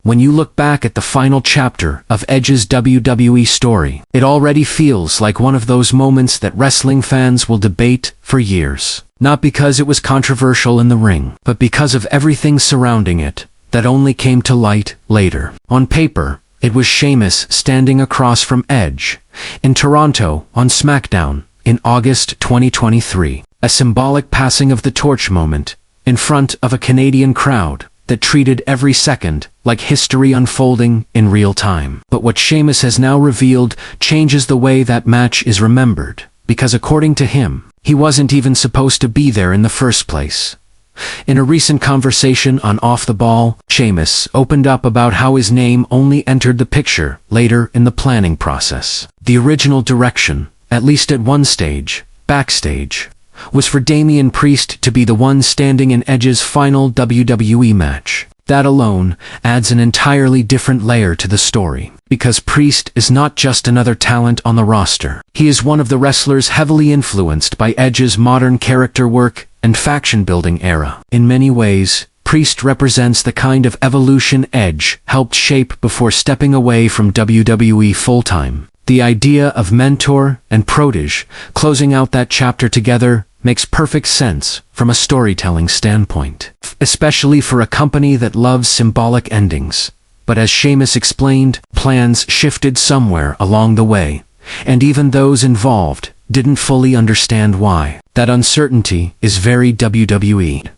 when you look back at the final chapter of Edge's WWE story, it already feels like one of those moments that wrestling fans will debate for years. Not because it was controversial in the ring, but because of everything surrounding it that only came to light later. On paper, it was Sheamus standing across from Edge in Toronto on SmackDown in August 2023. A symbolic passing of the torch moment in front of a Canadian crowd that treated every second like history unfolding in real time. But what Sheamus has now revealed changes the way that match is remembered, because according to him, he wasn't even supposed to be there in the first place. In a recent conversation on Off the Ball, Sheamus opened up about how his name only entered the picture later in the planning process. The original direction, at least at one stage, Backstage, was for Damian Priest to be the one standing in Edge's final WWE match. That alone adds an entirely different layer to the story, because Priest is not just another talent on the roster. He is one of the wrestlers heavily influenced by Edge's modern character work and faction-building era. In many ways, Priest represents the kind of evolution Edge helped shape before stepping away from WWE full-time. The idea of mentor and protege closing out that chapter together makes perfect sense from a storytelling standpoint, especially for a company that loves symbolic endings. But as Sheamus explained, plans shifted somewhere along the way, and even those involved didn't fully understand why. That uncertainty is very WWE,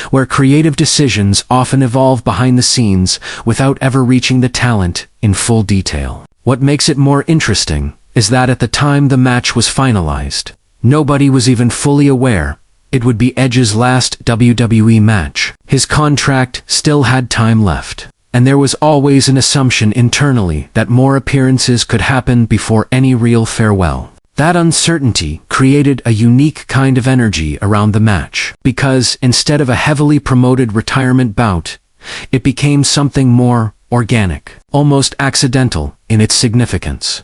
where creative decisions often evolve behind the scenes without ever reaching the talent in full detail. What makes it more interesting is that at the time the match was finalized, nobody was even fully aware it would be Edge's last WWE match. His contract still had time left, and there was always an assumption internally that more appearances could happen before any real farewell. That uncertainty created a unique kind of energy around the match, because instead of a heavily promoted retirement bout, it became something more organic, almost accidental in its significance.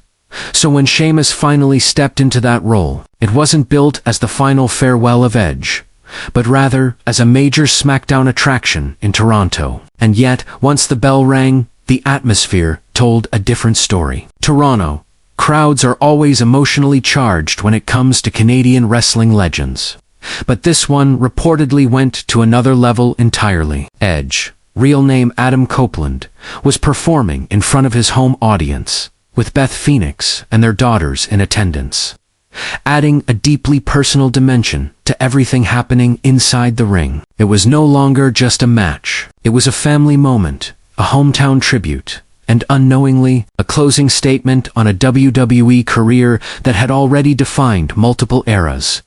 So when Sheamus finally stepped into that role, it wasn't built as the final farewell of Edge, but rather as a major SmackDown attraction in Toronto. And yet, once the bell rang, the atmosphere told a different story. Toronto. Crowds are always emotionally charged when it comes to Canadian wrestling legends. But this one reportedly went to another level entirely. Edge, real name Adam Copeland, was performing in front of his home audience, with Beth Phoenix and their daughters in attendance, adding a deeply personal dimension to everything happening inside the ring. It was no longer just a match. It was a family moment, a hometown tribute, and unknowingly, a closing statement on a WWE career that had already defined multiple eras.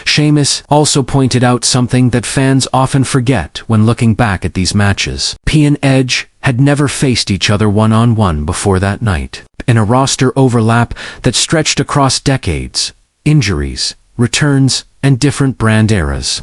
Sheamus also pointed out something that fans often forget when looking back at these matches. P and Edge had never faced each other one-on-one before that night. In a roster overlap that stretched across decades, injuries, returns, and different brand eras,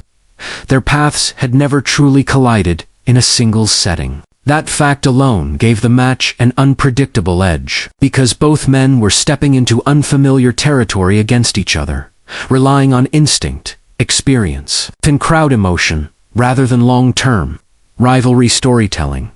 their paths had never truly collided in a singles setting. That fact alone gave the match an unpredictable edge, because both men were stepping into unfamiliar territory against each other, relying on instinct, experience, and crowd emotion, rather than long-term rivalry storytelling.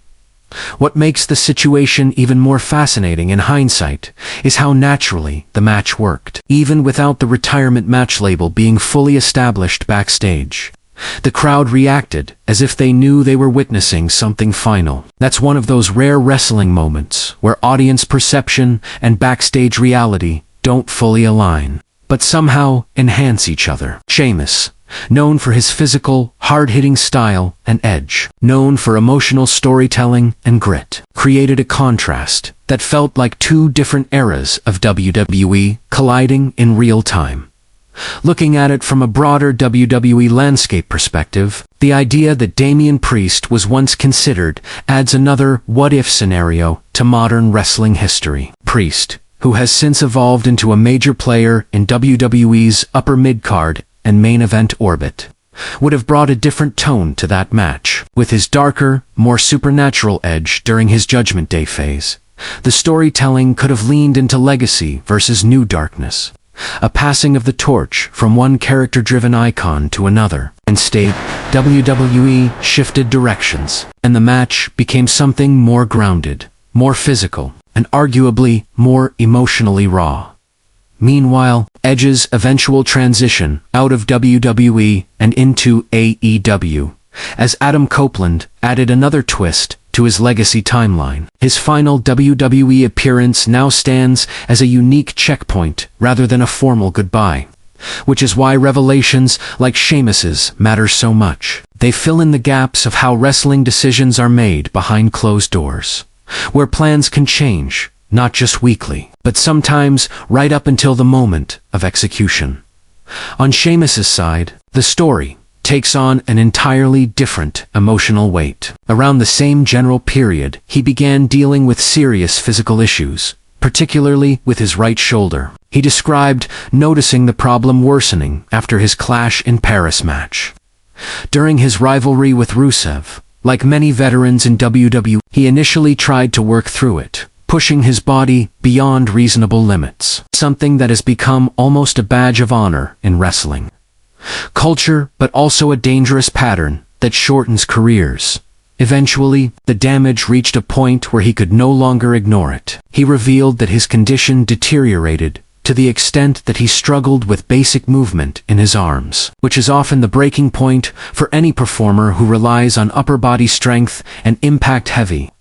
What makes the situation even more fascinating in hindsight is how naturally the match worked. Even without the retirement match label being fully established backstage, the crowd reacted as if they knew they were witnessing something final. That's one of those rare wrestling moments where audience perception and backstage reality don't fully align, but somehow enhance each other. Sheamus, known for his physical, hard-hitting style, and Edge, known for emotional storytelling and grit, created a contrast that felt like two different eras of WWE colliding in real time. Looking at it from a broader WWE landscape perspective, the idea that Damian Priest was once considered adds another what-if scenario to modern wrestling history. Priest, who has since evolved into a major player in WWE's upper mid-card and main event orbit, would have brought a different tone to that match. With his darker, more supernatural edge during his Judgment Day phase, the storytelling could have leaned into legacy versus new darkness, a passing of the torch from one character-driven icon to another. Instead, WWE shifted directions, and the match became something more grounded, more physical, and arguably more emotionally raw. Meanwhile, Edge's eventual transition out of WWE and into AEW, as Adam Copeland added another twist to his legacy timeline. His final WWE appearance now stands as a unique checkpoint rather than a formal goodbye, which is why revelations like Sheamus's matter so much. They fill in the gaps of how wrestling decisions are made behind closed doors, where plans can change, not just weekly, but sometimes right up until the moment of execution. On Sheamus's side, the story takes on an entirely different emotional weight. Around the same general period, he began dealing with serious physical issues, particularly with his right shoulder. He described noticing the problem worsening after his Clash in Paris match. During his rivalry with Rusev, like many veterans in WWE, he initially tried to work through it, pushing his body beyond reasonable limits, something that has become almost a badge of honor in wrestling culture, but also a dangerous pattern that shortens careers. Eventually, the damage reached a point where he could no longer ignore it. He revealed that his condition deteriorated to the extent that he struggled with basic movement in his arms, which is often the breaking point for any performer who relies on upper body strength and impact-heavy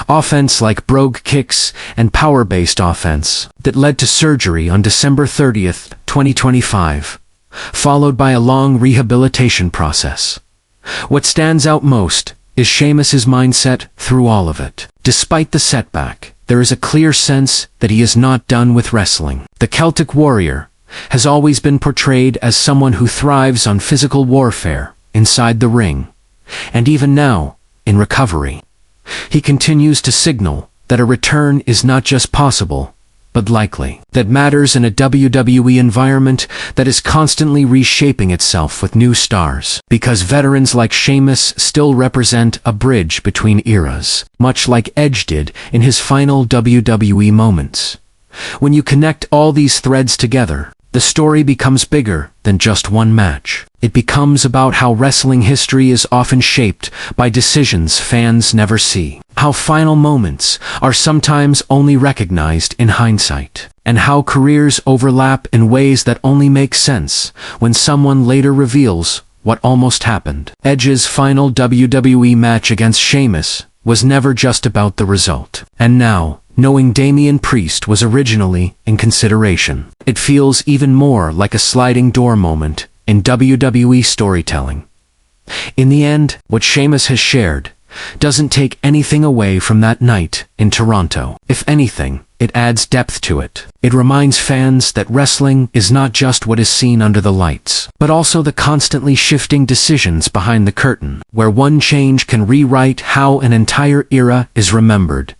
offense like brogue kicks and power-based offense that led to surgery on December 30th, 2025. Followed by a long rehabilitation process. What stands out most is Sheamus's mindset through all of it. Despite the setback, there is a clear sense that he is not done with wrestling. The Celtic Warrior has always been portrayed as someone who thrives on physical warfare inside the ring, and even now, in recovery, he continues to signal that a return is not just possible, but likely. That matters in a WWE environment that is constantly reshaping itself with new stars, because veterans like Sheamus still represent a bridge between eras, much like Edge did in his final WWE moments. When you connect all these threads together, the story becomes bigger than just one match. It becomes about how wrestling history is often shaped by decisions fans never see, how final moments are sometimes only recognized in hindsight, and how careers overlap in ways that only make sense when someone later reveals what almost happened. Edge's final WWE match against Sheamus was never just about the result. And now, knowing Damian Priest was originally in consideration, it feels even more like a sliding door moment in WWE storytelling. In the end, what Sheamus has shared doesn't take anything away from that night in Toronto. If anything, it adds depth to it. It reminds fans that wrestling is not just what is seen under the lights, but also the constantly shifting decisions behind the curtain, where one change can rewrite how an entire era is remembered.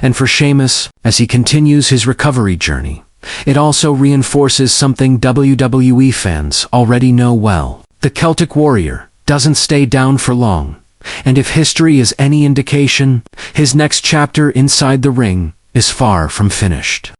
And for Sheamus, as he continues his recovery journey, it also reinforces something WWE fans already know well. The Celtic Warrior doesn't stay down for long, and if history is any indication, his next chapter inside the ring is far from finished.